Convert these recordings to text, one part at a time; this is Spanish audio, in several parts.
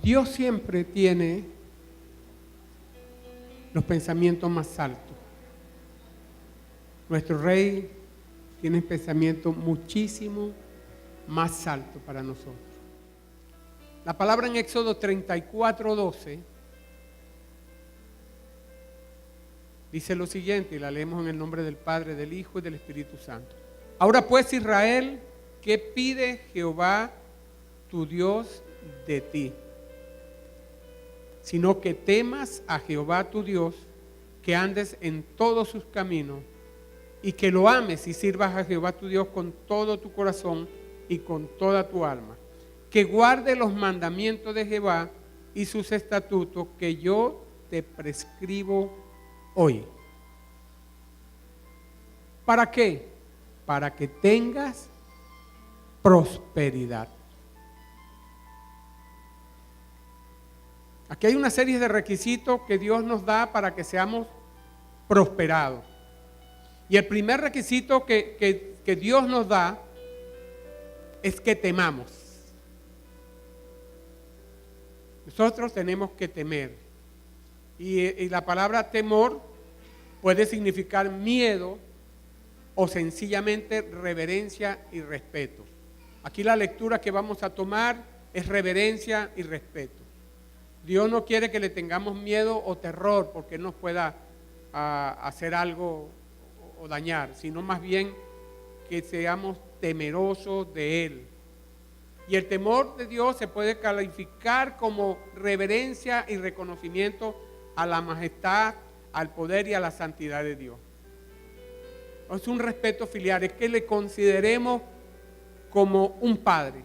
Dios siempre tiene los pensamientos más altos. Nuestro Rey tiene pensamientos muchísimo más altos para nosotros. La palabra en Éxodo 34:12 dice lo siguiente, y la leemos en el nombre del Padre, del Hijo y del Espíritu Santo. Ahora pues, Israel, ¿qué pide Jehová tu Dios de ti? Sino que temas a Jehová tu Dios, que andes en todos sus caminos, y que lo ames y sirvas a Jehová tu Dios con todo tu corazón y con toda tu alma. Que guarde los mandamientos de Jehová y sus estatutos que yo te prescribo hoy. ¿Para qué? Para que tengas prosperidad. Aquí hay una serie de requisitos que Dios nos da para que seamos prosperados. Y el primer requisito que Dios nos da es que temamos. Nosotros tenemos que temer. Y la palabra temor puede significar miedo o sencillamente reverencia y respeto. Aquí la lectura que vamos a tomar es reverencia y respeto. Dios no quiere que le tengamos miedo o terror porque Él nos pueda hacer algo o dañar, sino más bien que seamos temerosos de Él. Y el temor de Dios se puede calificar como reverencia y reconocimiento a la majestad, al poder y a la santidad de Dios. Es un respeto filial, es que le consideremos como un padre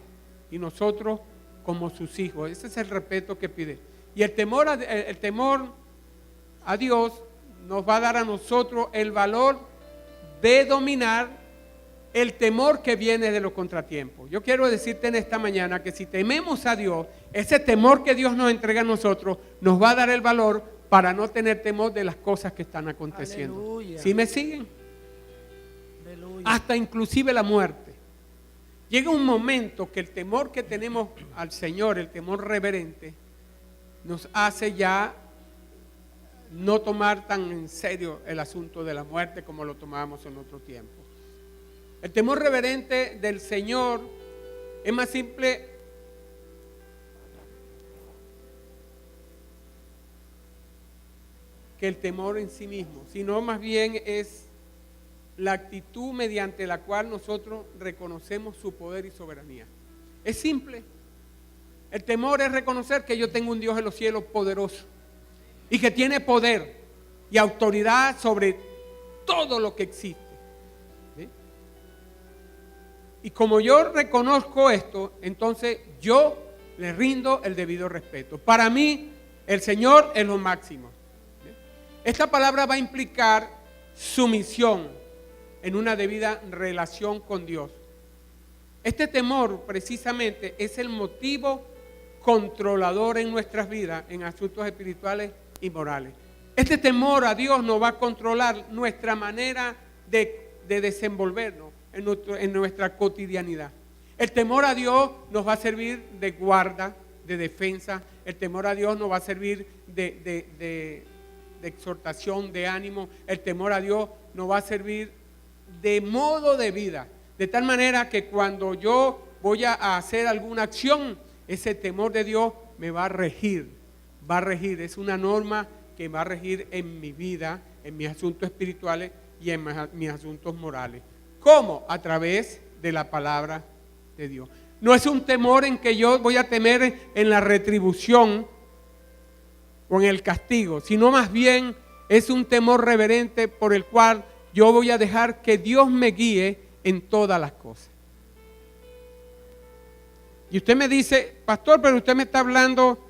y nosotros como sus hijos. Ese es el respeto que pide. Y el temor a Dios nos va a dar a nosotros el valor de dominar el temor que viene de los contratiempos. Yo quiero decirte en esta mañana que si tememos a Dios, ese temor que Dios nos entrega a nosotros nos va a dar el valor para no tener temor de las cosas que están aconteciendo. Aleluya. ¿Sí me siguen? Aleluya. Hasta inclusive la muerte. Llega un momento que el temor que tenemos al Señor, el temor reverente, nos hace ya no tomar tan en serio el asunto de la muerte como lo tomábamos en otro tiempo. El temor reverente del Señor es más simple que el temor en sí mismo, sino más bien es la actitud mediante la cual nosotros reconocemos su poder y soberanía. Es simple. El temor es reconocer que yo tengo un Dios en los cielos poderoso y que tiene poder y autoridad sobre todo lo que existe. ¿Sí? Y como yo reconozco esto, entonces yo le rindo el debido respeto. Para mí, el Señor es lo máximo. ¿Sí? Esta palabra va a implicar sumisión en una debida relación con Dios. Este temor precisamente es el motivo controlador en nuestras vidas en asuntos espirituales y morales. Este temor a Dios nos va a controlar nuestra manera de desenvolvernos en nuestra cotidianidad. El temor a Dios nos va a servir de guarda, de defensa. El temor a Dios nos va a servir de exhortación, de ánimo. El temor a Dios nos va a servir de modo de vida. De tal manera que cuando yo voy a hacer alguna acción, ese temor de Dios me va a regir. Es una norma que va a regir en mi vida, en mis asuntos espirituales y en mis asuntos morales. ¿Cómo? A través de la palabra de Dios. No es un temor en que yo voy a temer en la retribución o en el castigo, sino más bien es un temor reverente por el cual yo voy a dejar que Dios me guíe en todas las cosas. Y usted me dice, pastor, pero usted me está hablando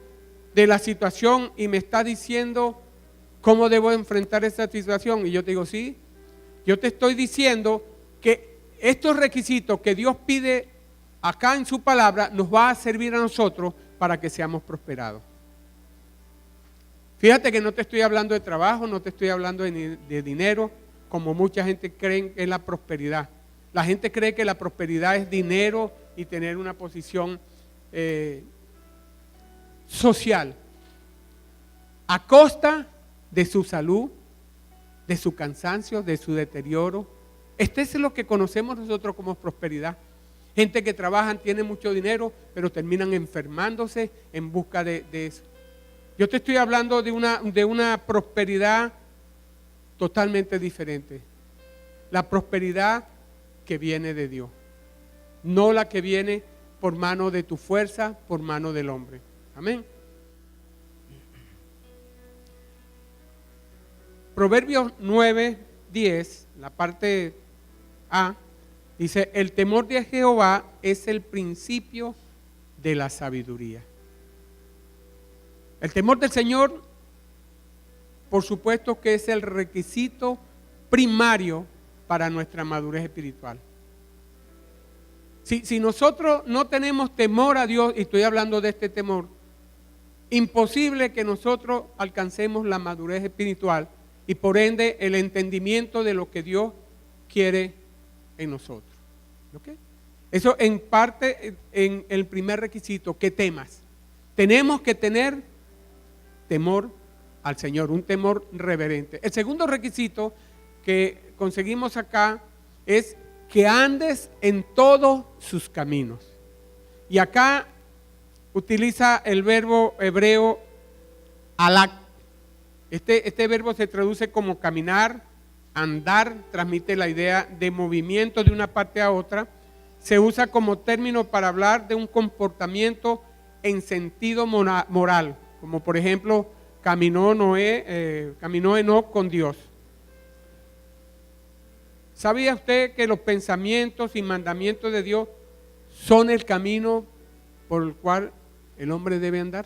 de la situación y me está diciendo cómo debo enfrentar esa situación. Y yo te digo, sí, yo te estoy diciendo que estos requisitos que Dios pide acá en su palabra nos va a servir a nosotros para que seamos prosperados. Fíjate que no te estoy hablando de trabajo, no te estoy hablando de dinero, como mucha gente cree que es la prosperidad. La gente cree que la prosperidad es dinero y tener una posición social a costa de su salud, de su cansancio, de su deterioro. Este es lo que conocemos nosotros como prosperidad. Gente que trabajan, tienen mucho dinero, pero terminan enfermándose en busca de eso. Yo te estoy hablando de una prosperidad totalmente diferente. La prosperidad que viene de Dios, no la que viene por mano de tu fuerza, por mano del hombre. Amén. Proverbios 9:10, la parte A, dice: el temor de Jehová es el principio de la sabiduría. El temor del Señor, por supuesto que es el requisito primario para nuestra madurez espiritual. Si nosotros no tenemos temor a Dios, y estoy hablando de este temor, imposible que nosotros alcancemos la madurez espiritual y por ende el entendimiento de lo que Dios quiere en nosotros. ¿Okay? Eso en parte en el primer requisito, que temas. Tenemos que tener temor al Señor, un temor reverente. El segundo requisito que conseguimos acá es que andes en todos sus caminos. Y acá utiliza el verbo hebreo alak. Este verbo se traduce como caminar, andar, transmite la idea de movimiento de una parte a otra. Se usa como término para hablar de un comportamiento en sentido moral, como por ejemplo caminó Enoc con Dios. ¿Sabía usted que los pensamientos y mandamientos de Dios son el camino por el cual el hombre debe andar?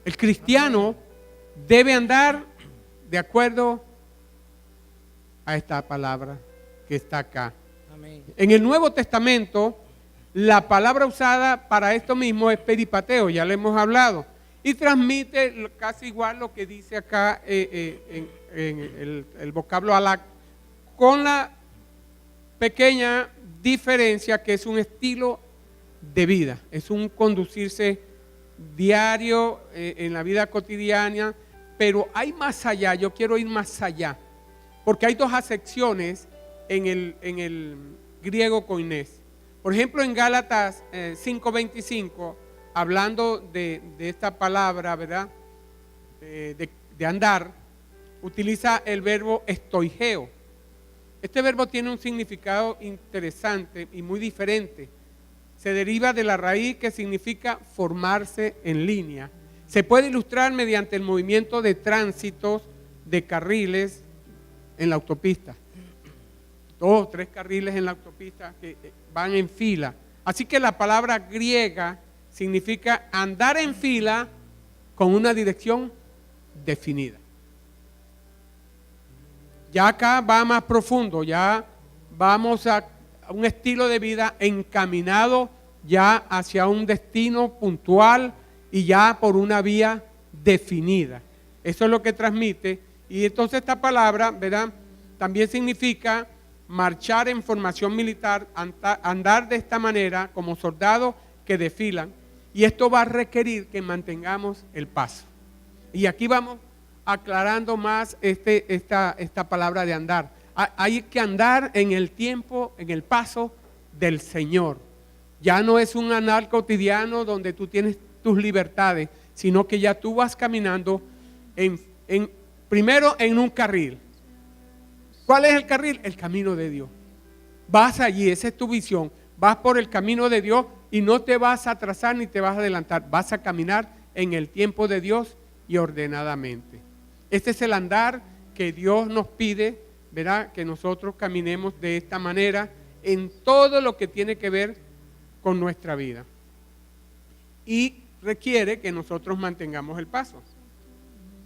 El cristiano debe andar de acuerdo a esta palabra que está acá. Amén. En el Nuevo Testamento, la palabra usada para esto mismo es peripateo, ya le hemos hablado, y transmite casi igual lo que dice acá en el vocablo alak, con la pequeña diferencia que es un estilo de vida, es un conducirse diario en la vida cotidiana, pero hay más allá. Yo quiero ir más allá, porque hay dos acepciones en el griego koinés. Por ejemplo, en Gálatas 5:25, hablando de esta palabra, ¿verdad? De andar, utiliza el verbo estoigeo. Este verbo tiene un significado interesante y muy diferente. Se deriva de la raíz que significa formarse en línea. Se puede ilustrar mediante el movimiento de tránsitos de carriles en la autopista. 2 o 3 carriles en la autopista que van en fila. Así que la palabra griega significa andar en fila con una dirección definida. Ya acá va más profundo, ya vamos a un estilo de vida encaminado ya hacia un destino puntual y ya por una vía definida. Eso es lo que transmite. Y entonces esta palabra, ¿verdad?, también significa marchar en formación militar, andar de esta manera como soldados que desfilan. Y esto va a requerir que mantengamos el paso. Y aquí vamos aclarando más esta palabra de andar. Hay que andar en el tiempo, en el paso del Señor. Ya no es un andar cotidiano donde tú tienes tus libertades, sino que ya tú vas caminando primero en un carril. ¿Cuál es el carril? El camino de Dios. Vas allí, esa es tu visión. Vas por el camino de Dios y no te vas a atrasar ni te vas a adelantar. Vas a caminar en el tiempo de Dios y ordenadamente. Este es el andar que Dios nos pide, ¿verdad? Que nosotros caminemos de esta manera en todo lo que tiene que ver con nuestra vida. Y requiere que nosotros mantengamos el paso.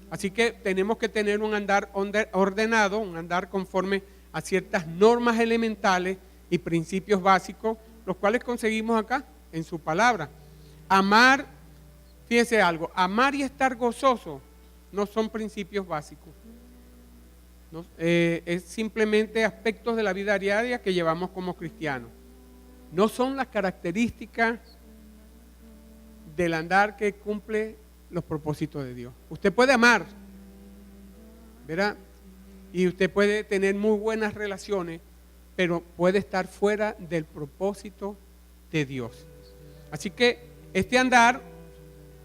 Así que tenemos que tener un andar ordenado, un andar conforme a ciertas normas elementales y principios básicos, los cuales conseguimos acá en su palabra. Amar, fíjese algo, amar y estar gozoso no son principios básicos. ¿No? Es simplemente aspectos de la vida diaria que llevamos como cristianos. No son las características del andar que cumple los propósitos de Dios. Usted puede amar, ¿verdad? Y usted puede tener muy buenas relaciones, pero puede estar fuera del propósito de Dios. Así que este andar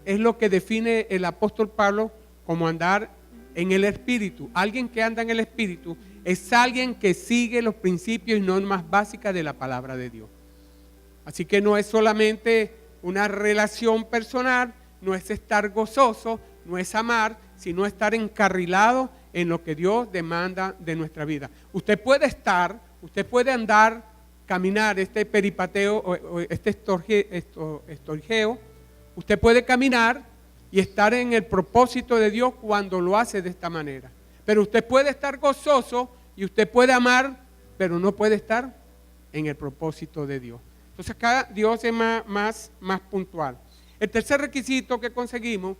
es lo que define el apóstol Pablo como andar en el Espíritu. Alguien que anda en el Espíritu es alguien que sigue los principios y normas básicas de la palabra de Dios. Así que no es solamente una relación personal, no es estar gozoso, no es amar, sino estar encarrilado en lo que Dios demanda de nuestra vida. Usted puede andar, caminar este peripateo o este estorgeo. Usted puede caminar y estar en el propósito de Dios cuando lo hace de esta manera. Pero usted puede estar gozoso y usted puede amar, pero no puede estar en el propósito de Dios. Entonces acá Dios es más puntual. El tercer requisito que conseguimos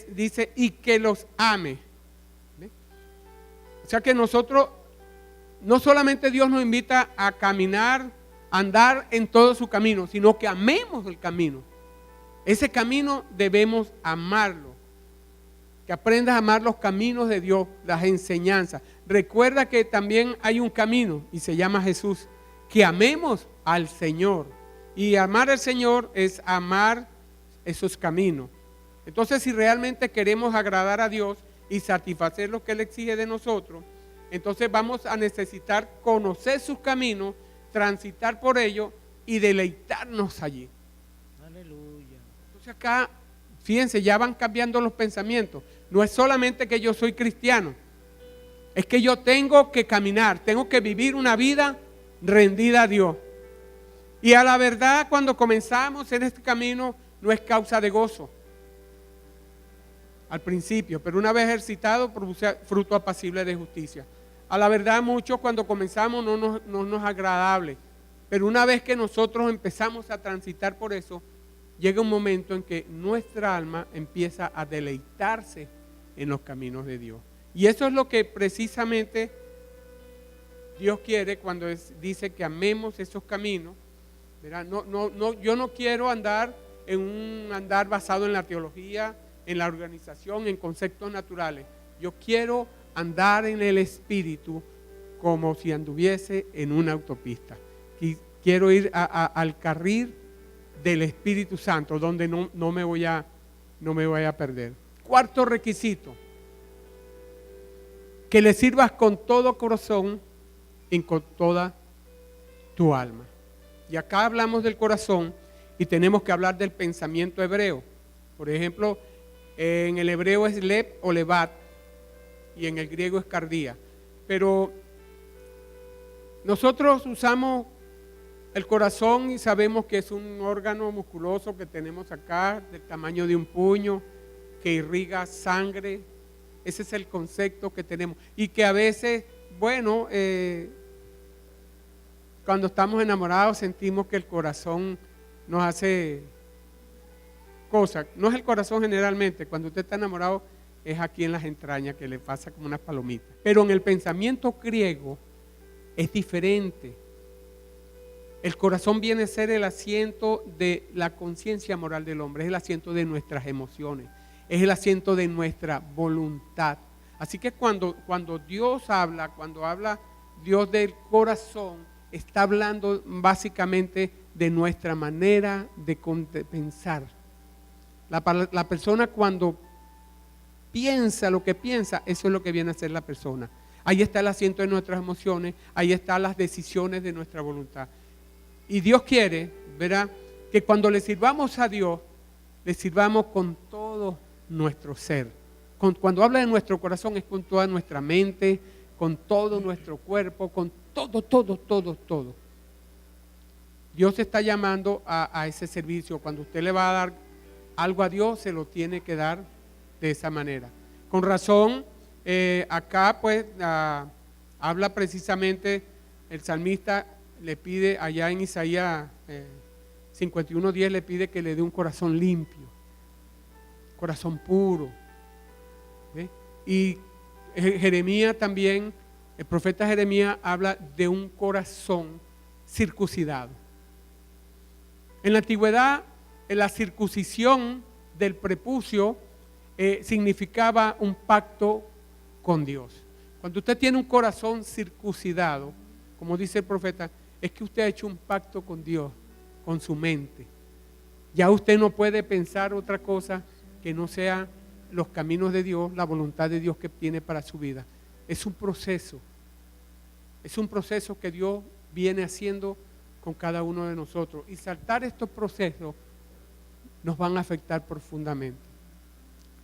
dice, y que los ame. ¿Ve? O sea que nosotros, no solamente Dios nos invita a caminar, a andar en todo su camino, sino que amemos el camino. Ese camino debemos amarlo. Que aprendas a amar los caminos de Dios, las enseñanzas. Recuerda que también hay un camino y se llama Jesús. Que amemos al Señor. Y amar al Señor es amar esos caminos. Entonces, si realmente queremos agradar a Dios y satisfacer lo que Él exige de nosotros, entonces vamos a necesitar conocer sus caminos, transitar por ellos y deleitarnos allí. Aleluya. Entonces acá, fíjense, ya van cambiando los pensamientos. No es solamente que yo soy cristiano, es que yo tengo que caminar, tengo que vivir una vida rendida a Dios. Y a la verdad, cuando comenzamos en este camino, no es causa de gozo al principio, pero una vez ejercitado, produce fruto apacible de justicia. A la verdad, muchos cuando comenzamos no nos es agradable, pero una vez que nosotros empezamos a transitar por eso, llega un momento en que nuestra alma empieza a deleitarse en los caminos de Dios. Y eso es lo que precisamente Dios quiere cuando dice que amemos esos caminos. ¿Verdad? Yo no quiero andar en un andar basado en la teología, en la organización, en conceptos naturales. Yo quiero andar en el Espíritu como si anduviese en una autopista. Quiero ir al carril del Espíritu Santo, donde no me voy a perder. Cuarto requisito, que le sirvas con todo corazón y con toda tu alma. Y acá hablamos del corazón y tenemos que hablar del pensamiento hebreo. Por ejemplo, en el hebreo es lev o levat y en el griego es cardía. Pero nosotros usamos el corazón y sabemos que es un órgano musculoso que tenemos acá, del tamaño de un puño, que irriga sangre. Ese es el concepto que tenemos. Y que a veces, bueno, cuando estamos enamorados sentimos que el corazón nos hace cosas. No es el corazón generalmente, cuando usted está enamorado es aquí en las entrañas que le pasa como unas palomitas. Pero en el pensamiento griego es diferente. El corazón viene a ser el asiento de la conciencia moral del hombre, es el asiento de nuestras emociones, es el asiento de nuestra voluntad. Así que cuando Dios habla, cuando habla Dios del corazón, está hablando básicamente de nuestra manera de pensar. La persona cuando piensa lo que piensa, eso es lo que viene a ser la persona. Ahí está el asiento de nuestras emociones, ahí están las decisiones de nuestra voluntad. Y Dios quiere, ¿verdad?, que cuando le sirvamos a Dios, le sirvamos con todo nuestro ser. Cuando habla de nuestro corazón es con toda nuestra mente, con todo nuestro cuerpo, con todo. Dios está llamando a ese servicio. Cuando usted le va a dar algo a Dios, se lo tiene que dar de esa manera. Con razón, acá pues habla precisamente el salmista, le pide allá en Isaías 51:10, le pide que le dé un corazón limpio, corazón puro. ¿Ve? Y Jeremías también, el profeta Jeremías habla de un corazón circuncidado. En la antigüedad la circuncisión del prepucio significaba un pacto con Dios. Cuando usted tiene un corazón circuncidado, como dice el profeta, es que usted ha hecho un pacto con Dios, con su mente. Ya usted no puede pensar otra cosa que no sea los caminos de Dios, la voluntad de Dios que tiene para su vida. Es un proceso que Dios viene haciendo con cada uno de nosotros. Y saltar estos procesos nos van a afectar profundamente.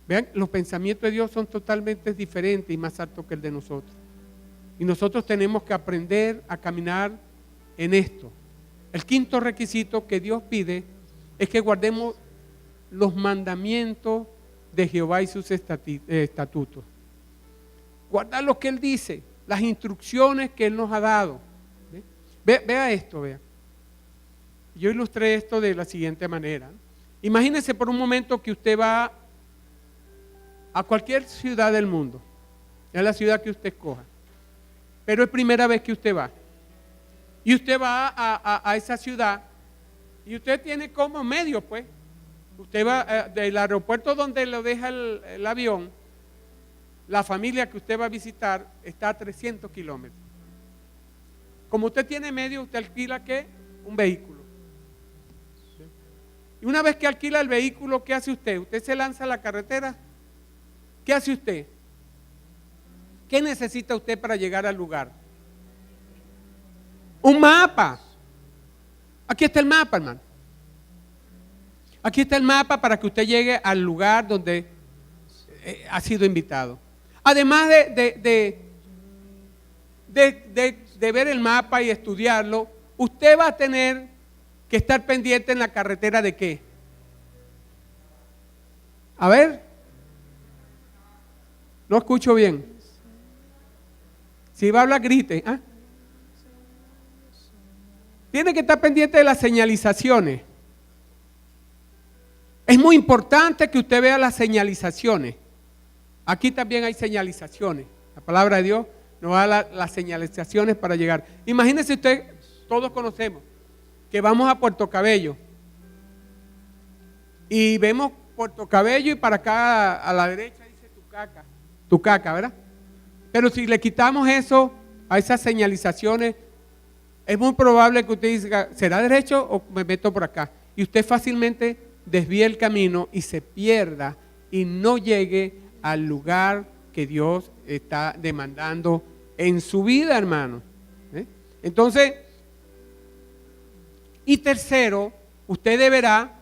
Vean, los pensamientos de Dios son totalmente diferentes y más altos que el de nosotros. Y nosotros tenemos que aprender a caminar en esto. El quinto requisito que Dios pide es que guardemos los mandamientos de Jehová y sus estatutos. Guardar lo que Él dice, las instrucciones que Él nos ha dado. Vea esto, vea. Yo ilustré esto de la siguiente manera. Imagínese por un momento que usted va a cualquier ciudad del mundo, es la ciudad que usted escoja, pero es primera vez que usted va. Y usted va a esa ciudad y usted tiene como medio, pues. Usted va del aeropuerto donde lo deja el avión, la familia que usted va a visitar está a 300 kilómetros. Como usted tiene medio, usted alquila ¿qué? Un vehículo. Y una vez que alquila el vehículo, ¿qué hace usted? Usted se lanza a la carretera. ¿Qué hace usted? ¿Qué necesita usted para llegar al lugar? Un mapa. Aquí está el mapa, hermano. Aquí está el mapa para que usted llegue al lugar donde ha sido invitado. Además de ver el mapa y estudiarlo, usted va a tener que estar pendiente en la carretera ¿de qué? A ver. No escucho bien. Si va a hablar, grite. ¿Ah? Tiene que estar pendiente de las señalizaciones. Es muy importante que usted vea las señalizaciones. Aquí también hay señalizaciones. La palabra de Dios nos da las señalizaciones para llegar. Imagínese usted, todos conocemos, que vamos a Puerto Cabello. Y vemos Puerto Cabello y para acá a la derecha dice Tucaca, ¿verdad? Pero si le quitamos eso a esas señalizaciones, es muy probable que usted diga, ¿será derecho o me meto por acá? Y usted fácilmente desvía el camino y se pierda y no llegue al lugar que Dios está demandando en su vida, hermano. Entonces, y tercero, usted deberá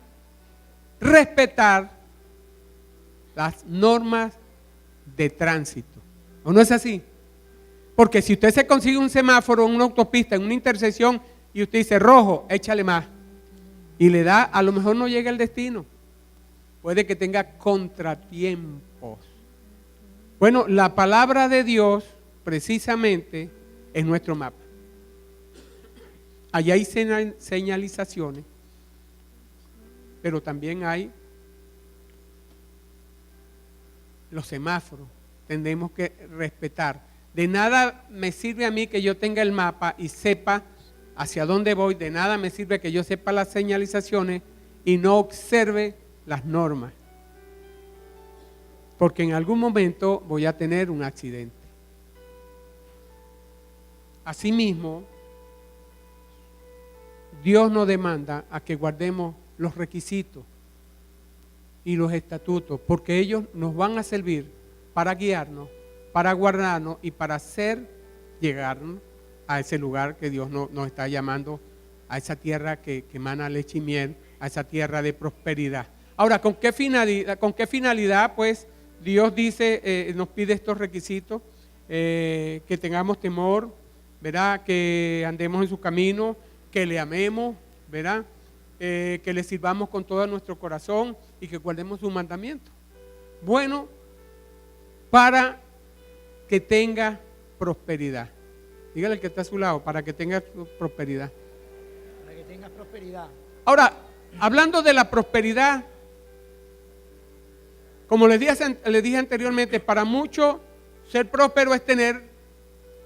respetar las normas de tránsito. ¿O no es así? Porque si usted se consigue un semáforo en una autopista, en una intersección, y usted dice rojo, échale más. Y le da, a lo mejor no llega al destino. Puede que tenga contratiempos. Bueno, la palabra de Dios, precisamente, es nuestro mapa. Allí hay señalizaciones, pero también hay los semáforos. Tenemos que respetar. De nada me sirve a mí que yo tenga el mapa y sepa hacia dónde voy. De nada me sirve que yo sepa las señalizaciones y no observe las normas. Porque en algún momento voy a tener un accidente. Asimismo, Dios nos demanda a que guardemos los requisitos y los estatutos, porque ellos nos van a servir para guiarnos, para guardarnos y para hacer llegarnos a ese lugar que Dios nos está llamando, a esa tierra que emana leche y miel, a esa tierra de prosperidad. Ahora, ¿con qué finalidad? Pues Dios dice, nos pide estos requisitos, que tengamos temor, ¿verdad? Que andemos en su camino, que le amemos, ¿verdad? Que le sirvamos con todo nuestro corazón y que guardemos sus mandamientos. Bueno, para que tenga prosperidad. Dígale al que está a su lado, para que tenga prosperidad. Para que tengas prosperidad. Ahora, hablando de la prosperidad, como les dije anteriormente, para muchos ser próspero es tener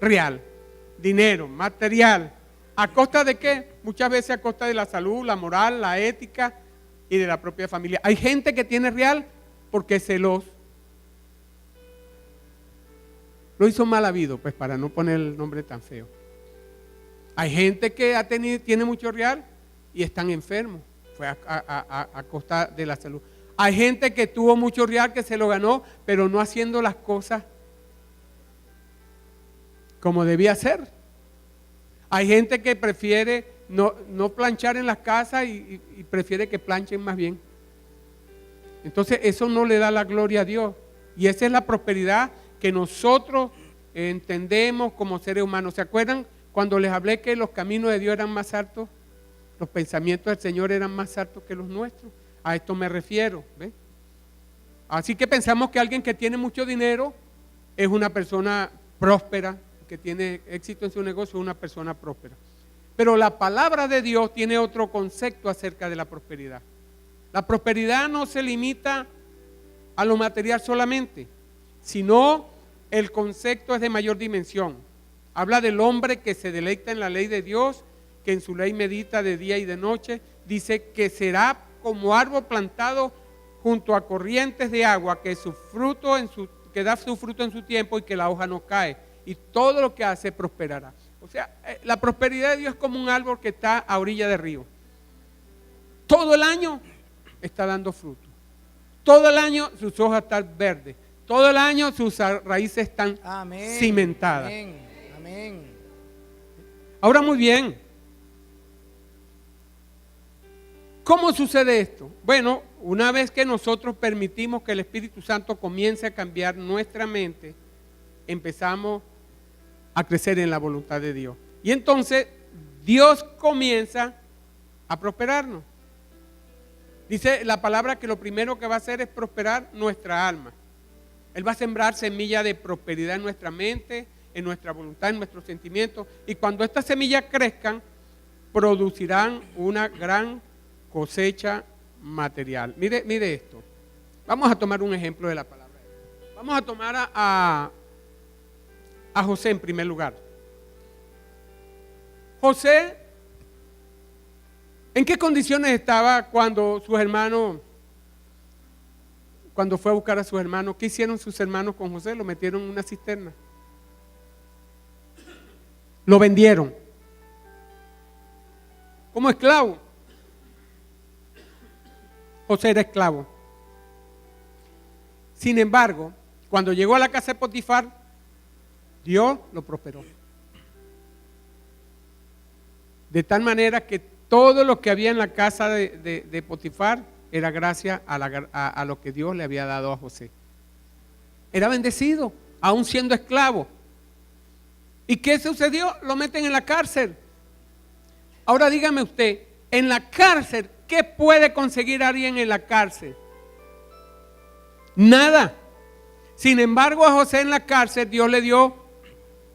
real, dinero, material. ¿A costa de qué? Muchas veces a costa de la salud, la moral, la ética, y de la propia familia. Hay gente que tiene real porque es celoso. Lo hizo mal habido, pues para no poner el nombre tan feo. Hay gente que tiene mucho real y están enfermos. Fue a costa de la salud. Hay gente que tuvo mucho real que se lo ganó, pero no haciendo las cosas como debía ser. Hay gente que prefiere no planchar en las casas y prefiere que planchen más bien. Entonces eso no le da la gloria a Dios. Y esa es la prosperidad que nosotros entendemos como seres humanos. ¿Se acuerdan cuando les hablé que los caminos de Dios eran más altos? Los pensamientos del Señor eran más altos que los nuestros. A esto me refiero, ¿ves? Así que pensamos que alguien que tiene mucho dinero es una persona próspera, que tiene éxito en su negocio, es una persona próspera. Pero la palabra de Dios tiene otro concepto acerca de la prosperidad. La prosperidad no se limita a lo material solamente, sino el concepto es de mayor dimensión. Habla del hombre que se deleita en la ley de Dios, que en su ley medita de día y de noche. Dice que será como árbol plantado junto a corrientes de agua, que da su fruto en su tiempo y que la hoja no cae. Y todo lo que hace prosperará. O sea, la prosperidad de Dios es como un árbol que está a orilla de río. Todo el año está dando fruto. Todo el año sus hojas están verdes. Todo el año sus raíces están cimentadas. Amén. Amén. Ahora muy bien. ¿Cómo sucede esto? Bueno, una vez que nosotros permitimos que el Espíritu Santo comience a cambiar nuestra mente, empezamos a crecer en la voluntad de Dios. Y entonces Dios comienza a prosperarnos. Dice la palabra que lo primero que va a hacer es prosperar nuestra alma. Él va a sembrar semilla de prosperidad en nuestra mente, en nuestra voluntad, en nuestros sentimientos. Y cuando estas semillas crezcan, producirán una gran cosecha material. Mire esto. Vamos a tomar un ejemplo de la palabra. Vamos a tomar a José en primer lugar. José, ¿en qué condiciones estaba cuando sus hermanos, cuando fue a buscar a sus hermanos? ¿Qué hicieron sus hermanos con José? Lo metieron en una cisterna. Lo vendieron como esclavo. José era esclavo. Sin embargo, cuando llegó a la casa de Potifar, Dios lo prosperó. De tal manera que todo lo que había en la casa de Potifar era gracias a lo que Dios le había dado a José. Era bendecido, aún siendo esclavo. ¿Y qué sucedió? Lo meten en la cárcel. Ahora dígame usted, en la cárcel, ¿qué puede conseguir alguien en la cárcel? Nada. Sin embargo, a José en la cárcel Dios le dio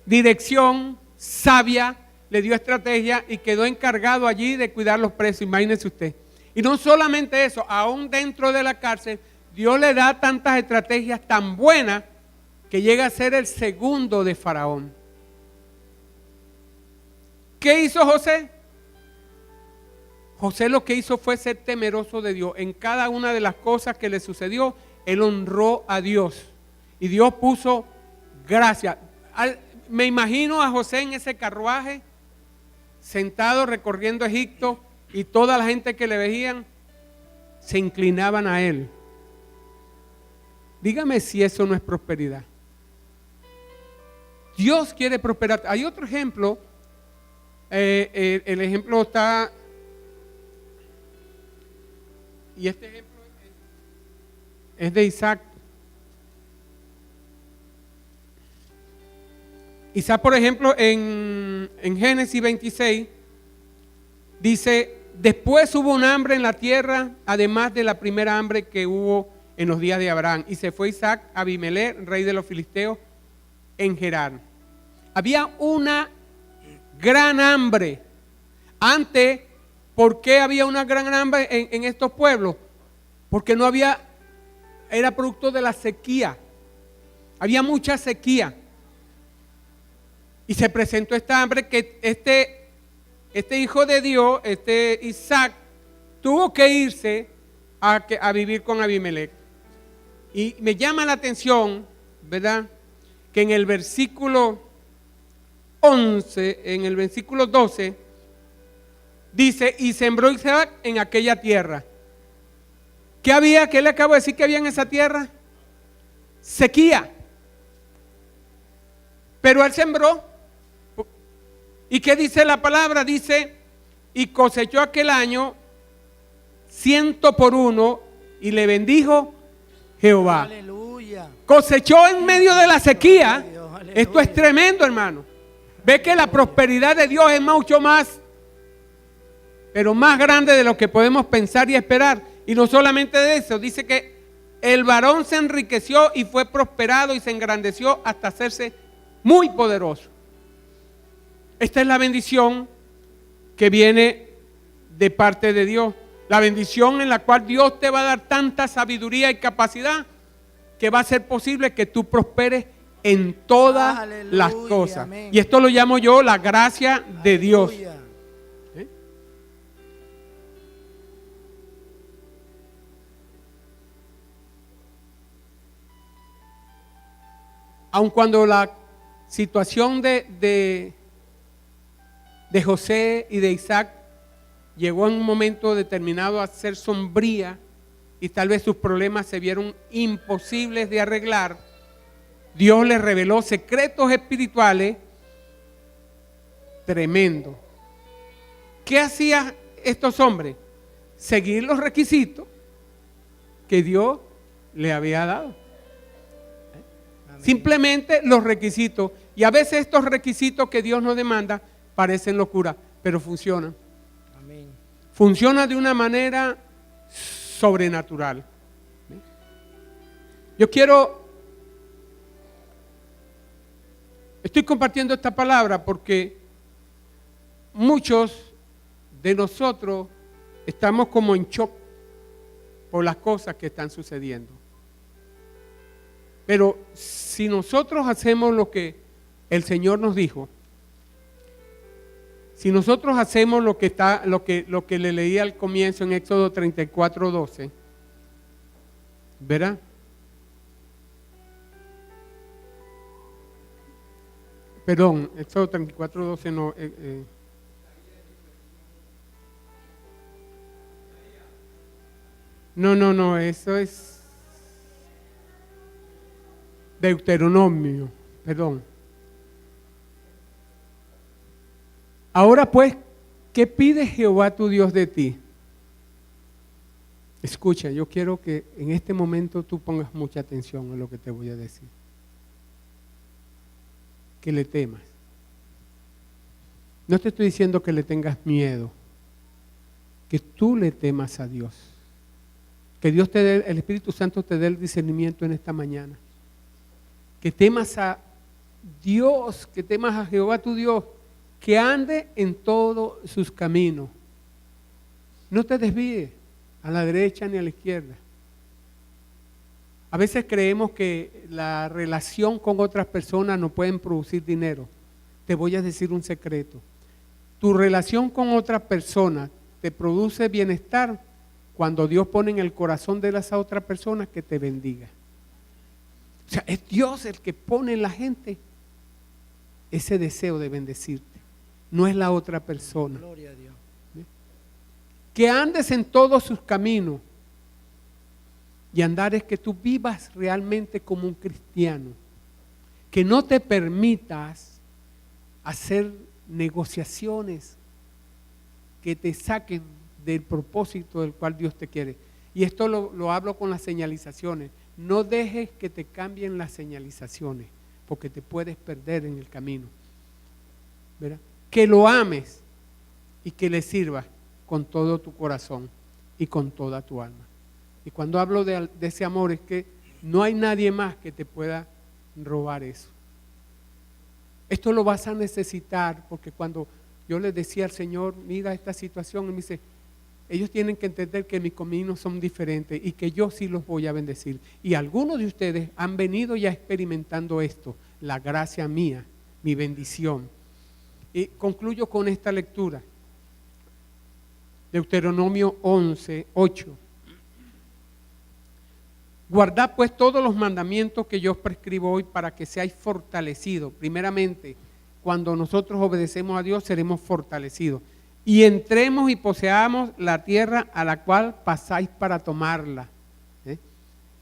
dirección sabia, le dio estrategia y quedó encargado allí de cuidar los presos. Imagínese usted. Y no solamente eso, aún dentro de la cárcel Dios le da tantas estrategias tan buenas que llega a ser el segundo de Faraón. ¿Qué hizo José? José lo que hizo fue ser temeroso de Dios. En cada una de las cosas que le sucedió, él honró a Dios. Y Dios puso gracia. Me imagino a José en ese carruaje, sentado recorriendo Egipto, y toda la gente que le veían se inclinaban a él. Dígame si eso no es prosperidad. Dios quiere prosperar. Hay otro ejemplo. El ejemplo está... Y este ejemplo es de Isaac. Isaac, por ejemplo, en Génesis 26, dice: después hubo un hambre en la tierra, además de la primera hambre que hubo en los días de Abraham. Y se fue Isaac a Abimelech, rey de los filisteos, en Gerar. Había una gran hambre. Antes, ¿por qué había una gran hambre en estos pueblos? Porque no había, era producto de la sequía. Había mucha sequía. Y se presentó esta hambre que este hijo de Dios, este Isaac, tuvo que irse a vivir con Abimelech. Y me llama la atención, ¿verdad?, que en el versículo 11, en el versículo 12, dice, y sembró Isaac en aquella tierra. ¿Qué había? ¿Qué le acabo de decir que había en esa tierra? Sequía. Pero él sembró. ¿Y qué dice la palabra? Dice, y cosechó aquel año 100 por 1 y le bendijo Jehová. Aleluya. Cosechó en medio de la sequía. Aleluya. Esto es tremendo, hermano. Ve que la prosperidad de Dios es mucho más, pero más grande de lo que podemos pensar y esperar. Y no solamente de eso, dice que el varón se enriqueció y fue prosperado y se engrandeció hasta hacerse muy poderoso. Esta es la bendición que viene de parte de Dios. La bendición en la cual Dios te va a dar tanta sabiduría y capacidad que va a ser posible que tú prosperes en todas Aleluya, las cosas. amén. Y esto lo llamo yo la gracia de Dios. Aleluya. ¿Eh? Aun cuando la situación de José y de Isaac llegó en un momento determinado a ser sombría y tal vez sus problemas se vieron imposibles de arreglar, Dios les reveló secretos espirituales tremendos. ¿Qué hacían estos hombres? Seguir los requisitos que Dios le había dado. Amén. Simplemente los requisitos. Y a veces estos requisitos que Dios nos demanda parecen locura, pero funcionan. Amén. Funciona de una manera sobrenatural. Estoy compartiendo esta palabra porque muchos de nosotros estamos como en shock por las cosas que están sucediendo. Pero si nosotros hacemos lo que el Señor nos dijo, si nosotros hacemos lo que le leí al comienzo en Éxodo 34:12, ¿verá? Perdón, Éxodo 34:12 no. No, eso es Deuteronomio, perdón. Ahora pues, ¿qué pide Jehová tu Dios de ti? Escucha, yo quiero que en este momento tú pongas mucha atención a lo que te voy a decir. Que le temas. No te estoy diciendo que le tengas miedo, que tú le temas a Dios. Que Dios te dé, el Espíritu Santo te dé el discernimiento en esta mañana. Que temas a Dios, que temas a Jehová tu Dios, que ande en todos sus caminos. No te desvíes a la derecha ni a la izquierda. A veces creemos que la relación con otras personas no pueden producir dinero. Te voy a decir un secreto. Tu relación con otra persona te produce bienestar cuando Dios pone en el corazón de las otras personas que te bendiga. O sea, es Dios el que pone en la gente ese deseo de bendecirte. No es la otra persona. Gloria a Dios. Que andes en todos sus caminos. Y andar es que tú vivas realmente como un cristiano. Que no te permitas hacer negociaciones que te saquen del propósito del cual Dios te quiere. Y esto lo hablo con las señalizaciones. No dejes que te cambien las señalizaciones, porque te puedes perder en el camino. ¿Verdad? Que lo ames y que le sirvas con todo tu corazón y con toda tu alma. Y cuando hablo de ese amor es que no hay nadie más que te pueda robar eso. Esto lo vas a necesitar porque cuando yo le decía al Señor, mira esta situación, y me dice, ellos tienen que entender que mis caminos son diferentes y que yo sí los voy a bendecir. Y algunos de ustedes han venido ya experimentando esto, la gracia mía, mi bendición. Y concluyo con esta lectura. Deuteronomio 11:8. Guardad pues todos los mandamientos que yo os prescribo hoy para que seáis fortalecidos. Primeramente, cuando nosotros obedecemos a Dios, seremos fortalecidos. Y entremos y poseamos la tierra a la cual pasáis para tomarla.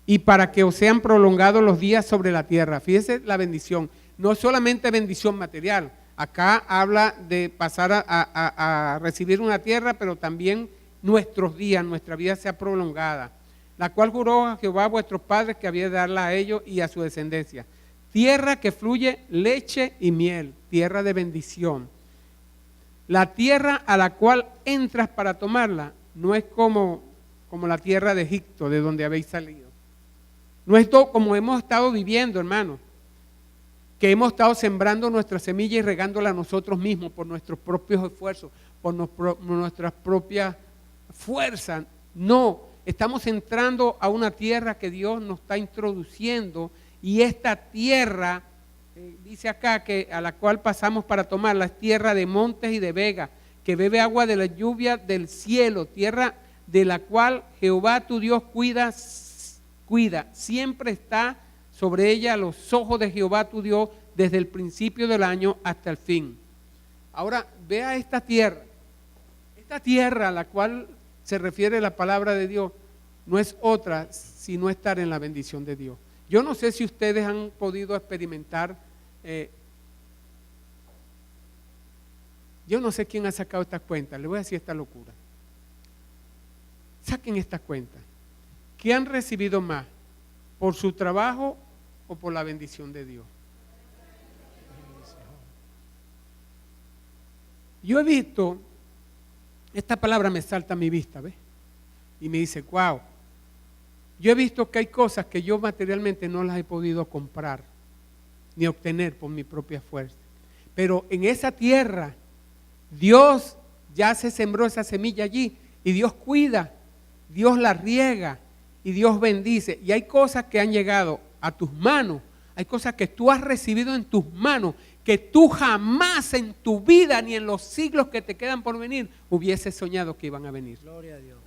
Y para que os sean prolongados los días sobre la tierra. Fíjese la bendición. No solamente bendición material. Acá habla de pasar a recibir una tierra, pero también nuestros días, nuestra vida sea prolongada. La cual juró a Jehová a vuestros padres que había de darla a ellos y a su descendencia. Tierra que fluye leche y miel, tierra de bendición. La tierra a la cual entras para tomarla no es como la tierra de Egipto, de donde habéis salido. No es todo como hemos estado viviendo, hermano, que hemos estado sembrando nuestra semilla y regándola nosotros mismos por nuestros propios esfuerzos, por nuestras propias fuerzas. No, estamos entrando a una tierra que Dios nos está introduciendo y esta tierra, dice acá, que a la cual pasamos para tomarla, es tierra de montes y de vegas, que bebe agua de la lluvia del cielo, tierra de la cual Jehová tu Dios cuida, siempre está sobre ella los ojos de Jehová tu Dios desde el principio del año hasta el fin. Ahora, vea esta tierra a la cual se refiere la palabra de Dios, no es otra sino estar en la bendición de Dios. Yo no sé si ustedes han podido experimentar, yo no sé quién ha sacado esta cuenta, le voy a decir esta locura. Saquen esta cuenta. ¿Qué han recibido más? ¿Por su trabajo o por la bendición de Dios? Yo he visto, esta palabra me salta a mi vista, ¿ves? Y me dice, wow. Yo he visto que hay cosas que yo materialmente no las he podido comprar ni obtener por mi propia fuerza. Pero en esa tierra, Dios ya se sembró esa semilla allí y Dios cuida, Dios la riega y Dios bendice. Y hay cosas que han llegado a tus manos, hay cosas que tú has recibido en tus manos, que tú jamás en tu vida ni en los siglos que te quedan por venir hubieses soñado que iban a venir. Gloria a Dios.